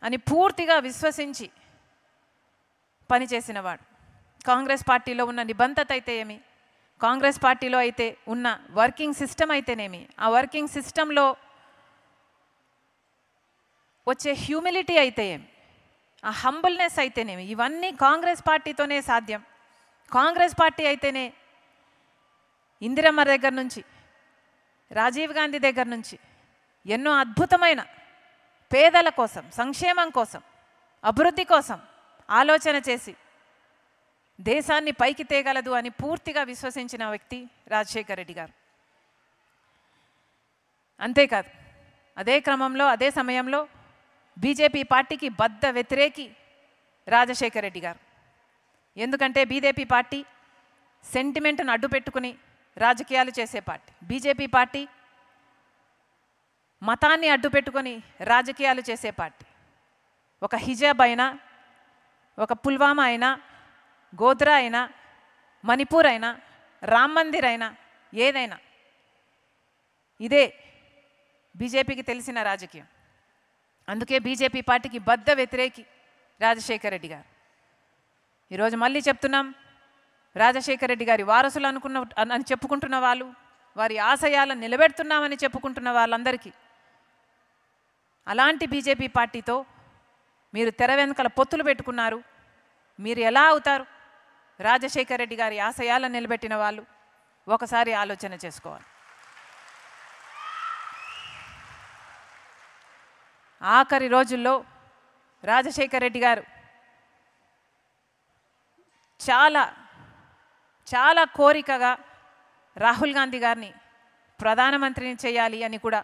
అని పూర్తిగా విశ్వసించి పనిచేసినవాడు. కాంగ్రెస్ పార్టీలో ఉన్న నిబంధత అయితే ఏమి, కాంగ్రెస్ పార్టీలో అయితే ఉన్న వర్కింగ్ సిస్టమ్ అయితేనేమి, ఆ వర్కింగ్ సిస్టంలో వచ్చే హ్యూమిలిటీ అయితే ఏమి, ఆ హంబుల్నెస్ అయితేనేమి, ఇవన్నీ కాంగ్రెస్ పార్టీతోనే సాధ్యం. కాంగ్రెస్ పార్టీ అయితేనే ఇందిరమ్మ దగ్గర నుంచి, రాజీవ్ గాంధీ దగ్గర నుంచి ఎన్నో అద్భుతమైన పేదల కోసం, సంక్షేమం కోసం, అభివృద్ధి కోసం ఆలోచన చేసి దేశాన్ని పైకి తేగలదు అని పూర్తిగా విశ్వసించిన వ్యక్తి రాజశేఖర రెడ్డి గారు. అంతేకాదు, అదే క్రమంలో అదే సమయంలో బీజేపీ పార్టీకి బద్ధ వ్యతిరేకి రాజశేఖర రెడ్డి గారు. ఎందుకంటే బీజేపీ పార్టీ సెంటిమెంట్ను అడ్డు పెట్టుకుని రాజకీయాలు చేసే పార్టీ. బీజేపీ పార్టీ మతాన్ని అడ్డు పెట్టుకొని రాజకీయాలు చేసే పార్టీ. ఒక హిజాబ్ అయినా, ఒక పుల్వామా అయినా, గోద్రా అయినా, మణిపూర్ అయినా, రామ్ మందిర్ అయినా, ఏదైనా ఇదే బీజేపీకి తెలిసిన రాజకీయం. అందుకే బీజేపీ పార్టీకి బద్ధ వ్యతిరేకి రాజశేఖర రెడ్డి గారు. ఈరోజు మళ్ళీ చెప్తున్నాం, రాజశేఖర రెడ్డి గారి వారసులు అని చెప్పుకుంటున్న వాళ్ళు, వారి ఆశయాలను నిలబెడుతున్నామని చెప్పుకుంటున్న వాళ్ళందరికీ అలాంటి బీజేపీ పార్టీతో మీరు తెర వెనుకల పొత్తులు పెట్టుకున్నారు. మీరు ఎలా అవుతారు రాజశేఖర రెడ్డి గారి ఆశయాలను నిలబెట్టిన వాళ్ళు? ఒకసారి ఆలోచన చేసుకోవాలి. ఆఖరి రోజుల్లో రాజశేఖర రెడ్డి గారు చాలా కోరికగా రాహుల్ గాంధీ గారిని ప్రధానమంత్రిని చేయాలి అని కూడా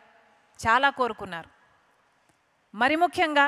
చాలా కోరుకున్నారు. మరి ముఖ్యంగా